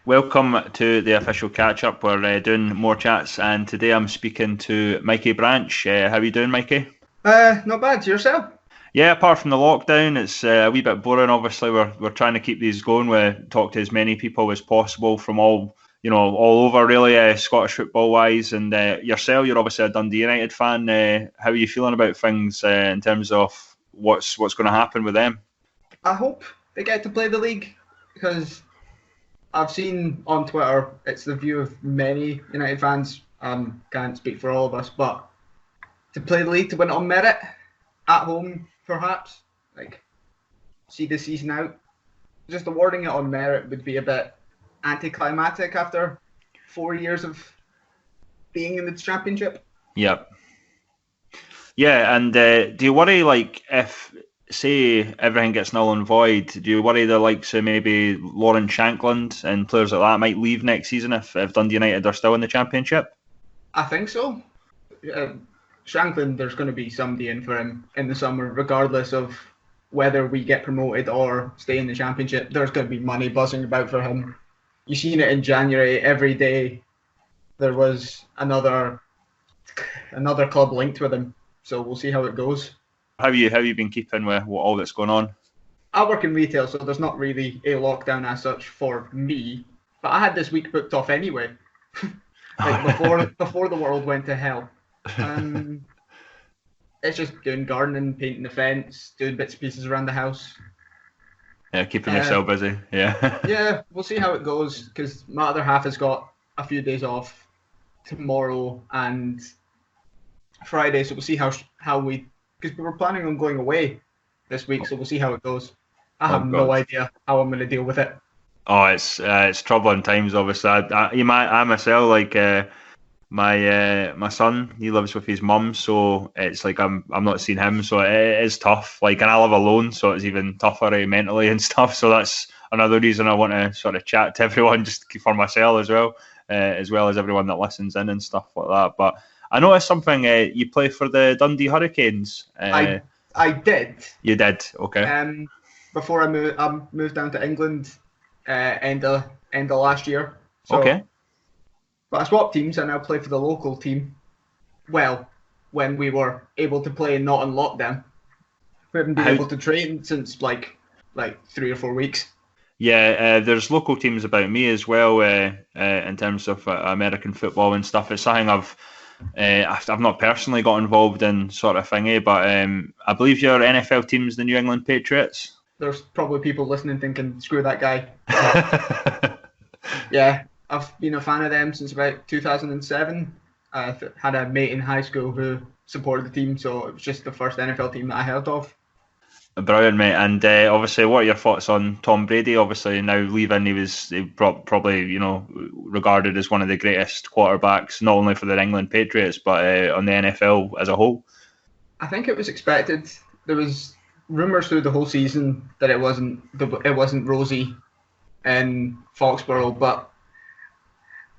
Welcome to the official catch-up. We're doing more chats, and today I'm speaking to Mikey Branch. How are you doing, Mikey? Not bad. Yourself? Yeah, apart from the lockdown, it's a wee bit boring. Obviously, we're trying to keep these going. We talk to as many people as possible from all over, really, Scottish football wise. And yourself, you're obviously a Dundee United fan. How are you feeling about things in terms of what's going to happen with them? I hope they get to play the league because I've seen on Twitter it's the view of many United fans. Can't speak for all of us, but to play the league, to win it on merit at home, perhaps, like see the season out. Just awarding it on merit would be a bit anticlimactic after 4 years of being in the championship. Yep. Yeah, and do you worry, like, if, say, everything gets null and void, do you worry the likes of maybe Lauren Shankland and players like that might leave next season if Dundee United are still in the Championship? I think so. Shankland, there's going to be somebody in for him in the summer, regardless of whether we get promoted or stay in the Championship. There's going to be money buzzing about for him. You've seen it in January. Every day there was another club linked with him. So we'll see how it goes. How have you been keeping with all that's going on? I work in retail, so there's not really a lockdown as such for me. But I had this week booked off anyway, before the world went to hell. It's just doing gardening, painting the fence, doing bits and pieces around the house. Yeah, keeping yourself busy. Yeah. Yeah, we'll see how it goes because my other half has got a few days off tomorrow and Friday, so we'll see how because we were planning on going away this week, so we'll see how it goes. I have no idea how I'm going to deal with it. Oh, it's troubling times. Obviously, I myself, like my son, he lives with his mum, so it's like I'm not seeing him, so it is tough. Like, and I live alone, so it's even tougher mentally and stuff. So that's another reason I want to sort of chat to everyone, just for myself as well as everyone that listens in and stuff like that. But I noticed something. You play for the Dundee Hurricanes. I did. You did, okay. Before I moved down to England, end of last year. So, okay. But I swapped teams and I now play for the local team. Well, when we were able to play and not in lockdown, we haven't been able to train since like 3 or 4 weeks. Yeah, there's local teams about me as well in terms of American football and stuff. It's something I've not personally got involved in, sort of thingy, but I believe your NFL team's the New England Patriots. There's probably people listening thinking, screw that guy. Yeah, I've been a fan of them since about 2007. I had a mate in high school who supported the team, so it was just the first NFL team that I heard of. Brilliant, mate. And obviously, what are your thoughts on Tom Brady? Obviously, now leaving, he probably regarded as one of the greatest quarterbacks, not only for the England Patriots, but on the NFL as a whole. I think it was expected. There was rumours through the whole season that it wasn't rosy in Foxborough, but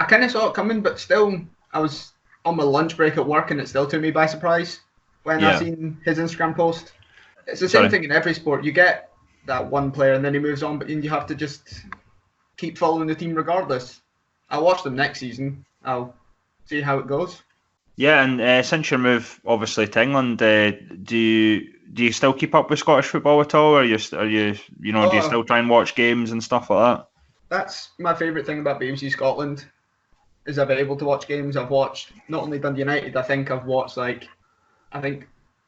I kind of saw it coming. But still, I was on my lunch break at work, and it still took me by surprise when I seen his Instagram post. It's the same thing in every sport. You get that one player and then he moves on, but you have to just keep following the team regardless. I'll watch them next season. I'll see how it goes. Yeah, and since your move obviously to England, do you still keep up with Scottish football at all? Or do you still try and watch games and stuff like that? That's my favourite thing about BBC Scotland is I've been able to watch games. I've watched not only Dundee United. I think I've watched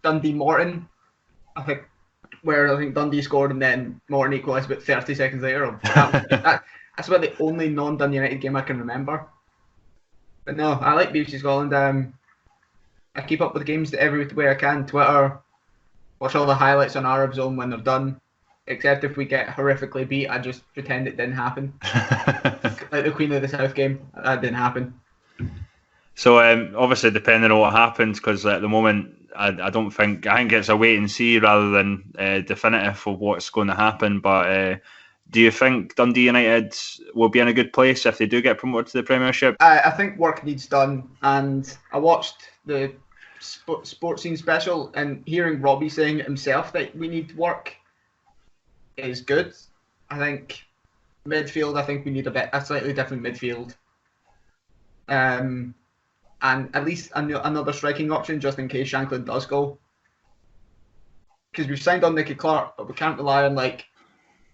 Dundee Morton. I think Dundee scored and then Morton equalised about 30 seconds later. That's about the only non-Dundee United game I can remember. But no, I like BBC Scotland. I keep up with the games every way I can. Twitter, watch all the highlights on Arab Zone when they're done. Except if we get horrifically beat, I just pretend it didn't happen. Like the Queen of the South game, that didn't happen. So obviously, depending on what happens, because at the moment, I think it's a wait and see rather than definitive of what's going to happen. But do you think Dundee United will be in a good place if they do get promoted to the Premiership? I think work needs done, and I watched the Sports Scene special, and hearing Robbie saying it himself that we need work is good. I think Midfield, I think we need a slightly different midfield. And at least another striking option just in case Shanklin does go. Because we've signed on Nicky Clark, but we can't rely on like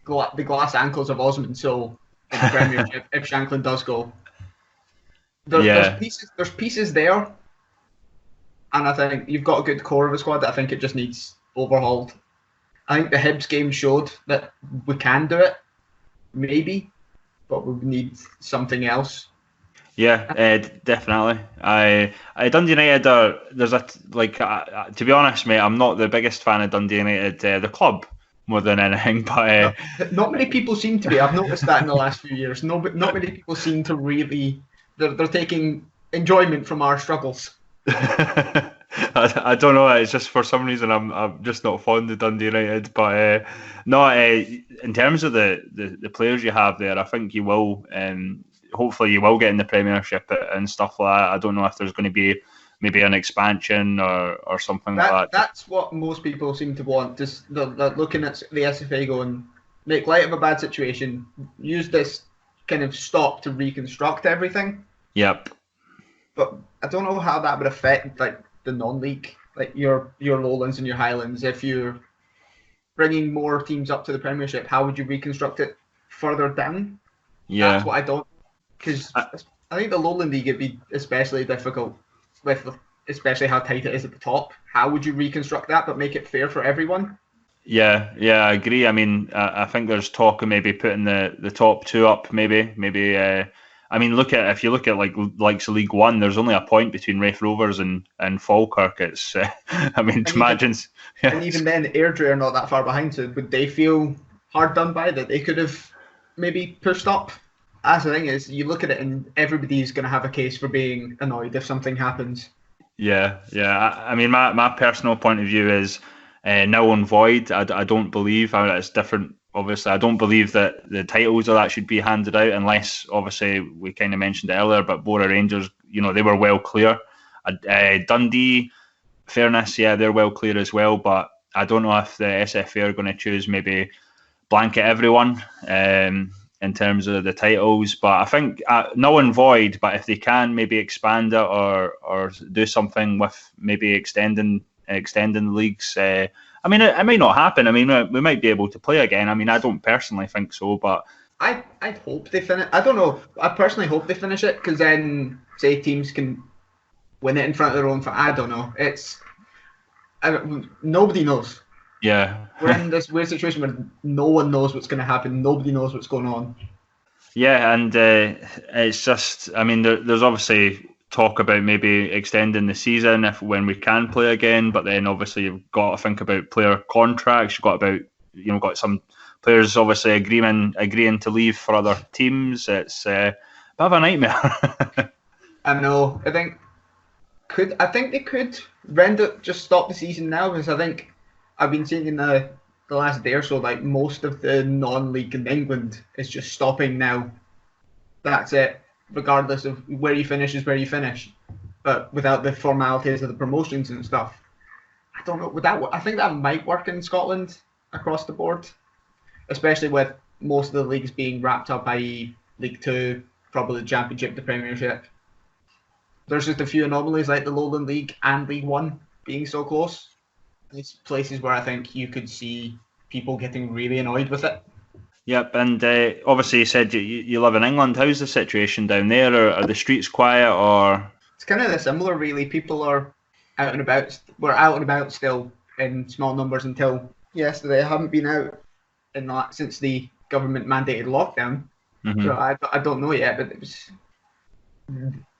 the glass ankles of Osman So in the Premiership if Shanklin does go. Yeah. There's pieces there, and I think you've got a good core of a squad that I think it just needs overhauled. I think the Hibs game showed that we can do it, maybe, but we need something else. Yeah, definitely. Dundee United are to be honest, mate, I'm not the biggest fan of Dundee United, the club, more than anything. But not many people seem to be. I've noticed that in the last few years. Not many people seem to really. They're taking enjoyment from our struggles. I don't know. It's just for some reason I'm just not fond of Dundee United. But no, in terms of the players you have there, I think you will. Hopefully, you will get in the Premiership and stuff like that. I don't know if there's going to be maybe an expansion or something like that. That's what most people seem to want. Just they're looking at the SFA going, make light of a bad situation, use this kind of stop to reconstruct everything. Yep. But I don't know how that would affect like the non-league, like your Lowlands and your Highlands. If you're bringing more teams up to the Premiership, how would you reconstruct it further down? Yeah. That's what I don't. Because I think the Lowland League would be especially difficult with especially how tight it is at the top. How would you reconstruct that but make it fair for everyone? Yeah, I agree. I mean, I think there's talk of maybe putting the top two up, maybe. I mean, if you look at likes of League One, there's only a point between Raith Rovers and Falkirk. It's, I mean, imagine. And even then, Airdrie are not that far behind. So would they feel hard done by that? They could have maybe pushed up. That's the thing is, you look at it and everybody's going to have a case for being annoyed if something happens. Yeah. I mean, my personal point of view is null and void. I don't believe. It's different, obviously. I don't believe that the titles of that should be handed out unless, obviously, we kind of mentioned it earlier, but Bora Rangers, they were well clear. Dundee, fairness, yeah, they're well clear as well, but I don't know if the SFA are going to choose maybe blanket everyone in terms of the titles, but I think null and void, but if they can maybe expand it or do something with maybe extending the leagues. I mean, it might not happen. I mean, we might be able to play again. I mean, I don't personally think so, but I hope they finish. I don't know. I personally hope they finish it because then, say, teams can win it in front of their own. I don't know. Nobody knows. Yeah. We're in this weird situation where no one knows what's going to happen. Nobody knows what's going on. Yeah, and it's just, I mean, there's obviously talk about maybe extending the season when we can play again, but then obviously you've got to think about player contracts. You've got some players obviously agreeing to leave for other teams. It's a bit of a nightmare. I know. I think they could just stop the season now, because I think I've been seeing in the last day or so, like most of the non-league in England is just stopping now. That's it. Regardless of where you finish is where you finish, but without the formalities of the promotions and stuff. I don't know. I think that might work in Scotland across the board, especially with most of the leagues being wrapped up, i.e. League 2, probably the Championship, the Premiership. There's just a few anomalies like the Lowland League and League 1 being so close. It's places where I think you could see people getting really annoyed with it. Yep, and obviously you said you live in England. How's the situation down there? Are the streets quiet or? It's kind of similar, really. People are out and about. We're out and about still in small numbers until yesterday. I haven't been out in that since the government mandated lockdown. Mm-hmm. So I don't know yet, but it was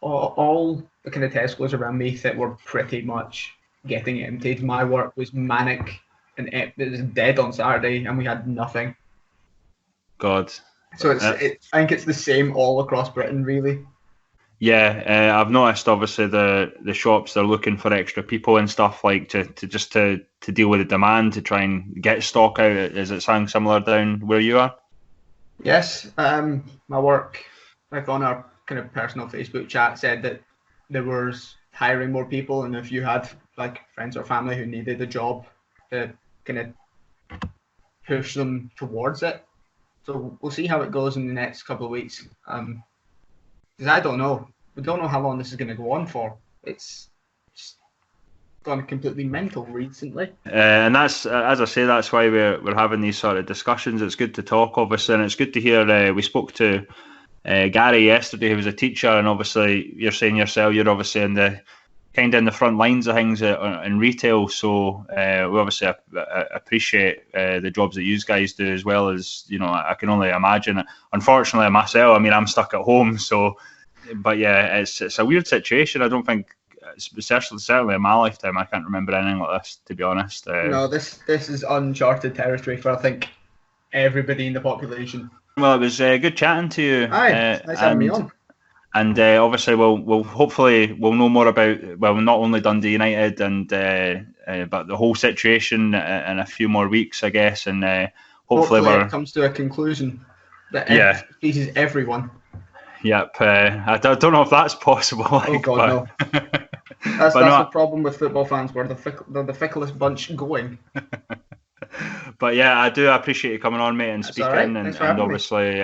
all the kind of Tesco's around me that were pretty much getting emptied. My work was manic and it was dead on Saturday, and we had nothing. God. So I think it's the same all across Britain, really. Yeah, I've noticed obviously the shops, they're looking for extra people and stuff, like to deal with the demand, to try and get stock out. Is it something similar down where you are? Yes, my work, like on our kind of personal Facebook chat, said that there was hiring more people, and if you had like friends or family who needed a job, to kind of push them towards it. So we'll see how it goes in the next couple of weeks. Because I don't know. We don't know how long this is going to go on for. It's gone completely mental recently. And that's, as I say, that's why we're having these sort of discussions. It's good to talk, obviously, and it's good to hear. We spoke to Gary yesterday, who was a teacher, and obviously you're saying yourself, you're obviously in the front lines of things in retail. So we obviously appreciate the jobs that you guys do, as well as, you know, I can only imagine. Unfortunately, myself, I mean, I'm stuck at home. So, but yeah, it's a weird situation. I don't think, certainly in my lifetime, I can't remember anything like this, to be honest. No, this is uncharted territory for, I think, everybody in the population. Well, it was good chatting to you. Aye, nice having me on. And obviously, we'll hopefully know more about, well, not only Dundee United and but the whole situation in a few more weeks, I guess. And hopefully it comes to a conclusion that pleases everyone. Yep. I don't know if that's possible. Oh God, no. That's the problem with football fans. We're the ficklest bunch going. But yeah, I do appreciate you coming on, mate, and speaking, right. and obviously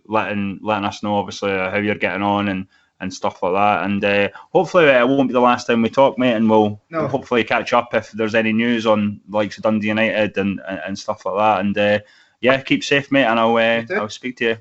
letting us know, obviously, how you're getting on and stuff like that. And hopefully it won't be the last time we talk, mate, and we'll hopefully catch up if there's any news on likes of Dundee United and stuff like that. And yeah, keep safe, mate, and I'll speak to you.